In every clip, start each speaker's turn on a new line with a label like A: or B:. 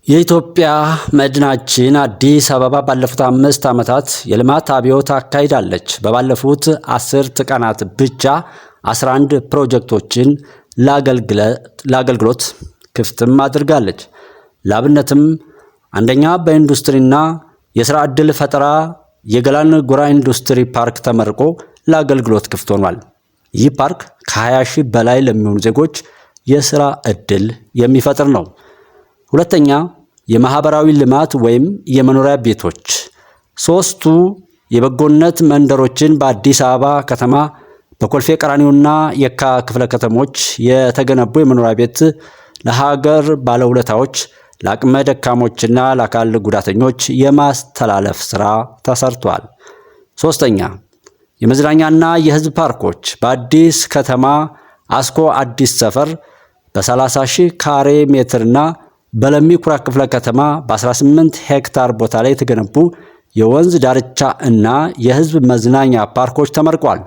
A: የኢትዮጵያ መዲናችን አዲስ አበባ ባለፉት 5 ዓመታት የልማት አብዮት አካሂዳለች። በባለፉት 10 ቀናት ብቻ 11 ፕሮጀክቶችን ለአገልግሎት ክፍትም አድርጋለች። ለአብነትም አንደኛ በኢንዱስትሪና የሥራ ዕድል ፈጠራ የገላን ጎራ ኢንዱስትሪ ፓርክ ተመርቆ ለአገልግሎት ክፍት ሆኗል። ይህ ፓርክ ከ20 ሺህ በላይ ለሚሆኑ ዜጎች የሥራ ዕድል የሚፈጥር ነው። ሁለተኛ የማህበራዊ ልማት ወይም የመኖሪያ ቤቶች 3ቱ የበጎነት መንደሮችን በአዲስ አበባ ከተማ በኮልፌ ቀራኒዮና የካ ክፍለ ከተሞች የተገነቡ የመኖሪያ ቤት ለሀገር ባለውለታዎች፣ ለአቅመ ደካሞችና ለአካል ጉዳተኞች የማስተላለፍ ስራ ተሰርቷል። ሶስተኛ የመዝናኛና የህዝብ ፓርኮች በአዲስ ከተማ አስኮ አዲስ ሰፈር በ30 ሺህ ካሬ ሜትርና በለሚ ኩራ ክፍለ ከተማ በ18 ሄክታር ቦታ ላይ የተገነቡ የወንዝ ዳርቻ እና የህዝብ መዝናኛ ፓርኮች ተመርቋል።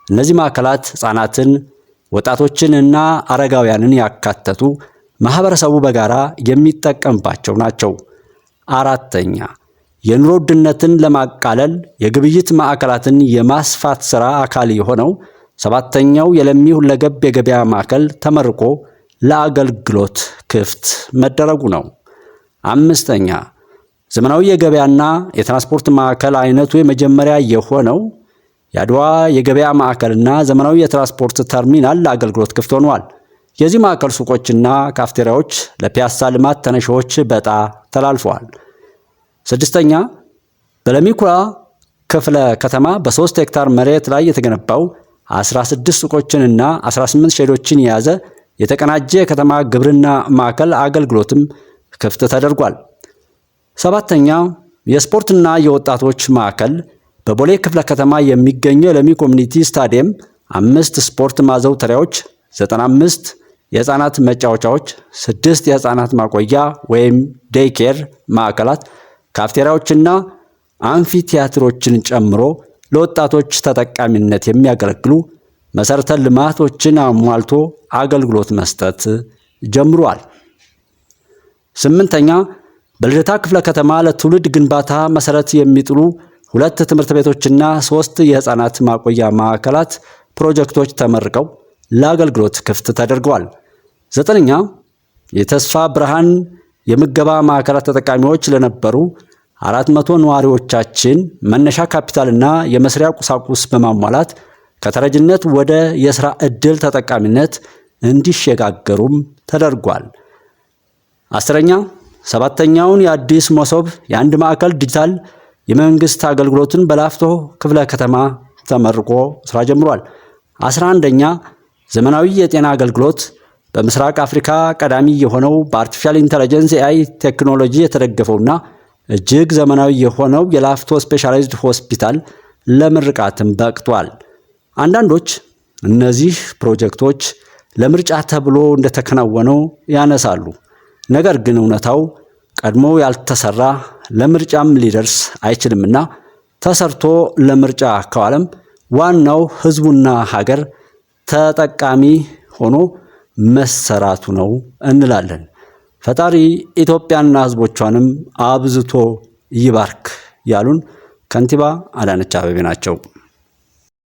A: እነዚህ ማዕከላት ህፃናትን፣ ወጣቶችን እና አረጋውያንን ያካተቱ ማህበረሰቡ በጋራ የሚጠቀምባቸው ናቸው። አራተኛ የኑሮ ውድነትን ለማቃለል የግብይት ማዕከላትን የማስፋት ሥራ አካል የሆነው 7ኛው የለሚ ሁለገብ የገበያ ማዕከል ተመርቆ ለአገልግሎት ክፍት መደረጉ ነው። 5ኛ ዘመናዊ የገበያና የትራንስፖርት ማዕከል አይነቱ የመጀመሪያ የሆነው የአድዋ የገበያ ማዕከልና ዘመናዊ የትራንስፖርት ተርሚናል ለአገልግሎት ክፍት ሆኗል። የዚህ ማዕከል ሱቆችና ካፍቴሪያዎች ለፒያሳ ልማት ተነሺዎች በዕጣ ተላልፈዋል። 6ኛ በለሚ ኩራ ክፍለ ከተማ በ3 ሄክታር መሬት ላይ የተገነባው 16 ሱቆችንና 18 ሼዶችን የያዘ የተቀናጀ የከተማ ግብርና ማዕከል አገልግሎትም ክፍት ተደርጓል። 7ኛ የስፖርትና የወጣቶች ማዕከል በቦሌ ክፍለ ከተማ የሚገኘው የለሚ ኮሚኒቲ ስታዲየም 5 ስፖርት ማዘውተሪያዎች፣ 95 የህፃናት መጫወቻዎች፣ 6 የህፃናት ማቆያ ወይም ዴይኬር ማዕከላት፣ ካፍቴሪያዎችና አምፊቲያትሮችን ጨምሮ ለወጣቶች ተጠቃሚነት የሚያገለግሉ መሰረተ ልማቶችን አሟልቶ አገልግሎት መስጠት ጀምሯል። 8ኛ በልደታ ክፍለ ከተማ ለትውልድ ግንባታ መሰረት የሚጥሉ 2 ትምህርት ቤቶችና 3 የህፃናት ማቆያ ማዕከላት ፕሮጀክቶች ተመርቀው ለአገልግሎት ክፍት ተደርገዋል። 9ኛ የተስፋ ብርሃን የምገባ ማዕከላት ተጠቃሚዎች ለነበሩ 400 ነዋሪዎቻችን መነሻ ካፒታልና የመስሪያ ቁሳቁስ በማሟላት ከተረጅነት ወደ የሥራ ዕድል ተጠቃሚነት እንዲሸጋገሩም ተደርጓል። 10ኛ 7ኛውን የአዲስ መሶብ የአንድ ማዕከል ዲጂታል የመንግስት አገልግሎትን በላፍቶ ክፍለ ከተማ ተመርቆ ስራ ጀምሯል። 11ኛ ዘመናዊ የጤና አገልግሎት በምስራቅ አፍሪካ ቀዳሚ የሆነው በአርቲፊሻል ኢንተለጀንስ AI ቴክኖሎጂ የተደገፈውና እጅግ ዘመናዊ የሆነው የላፍቶ ስፔሻላይዝድ ሆስፒታል ለምርቃትም በቅቷል። አንዳንዶች እነዚህ ፕሮጀክቶች ለምርጫ ተብሎ እንደተከናወነው ያነሳሉ። ነገር ግን እውነታው ቀድሞ ያልተሰራ ለምርጫም ሊደርስ አይችልምና ተሰርቶ ለምርጫ ከዋለም ዋናው ህዝቡና ሀገር ተጠቃሚ ሆኖ መሰራቱ ነው እንላለን። ፈጣሪ ኢትዮጵያና ህዝቦቿንም አብዝቶ ይባርክ ያሉን ከንቲባ አዳነች አቤቤ ናቸው።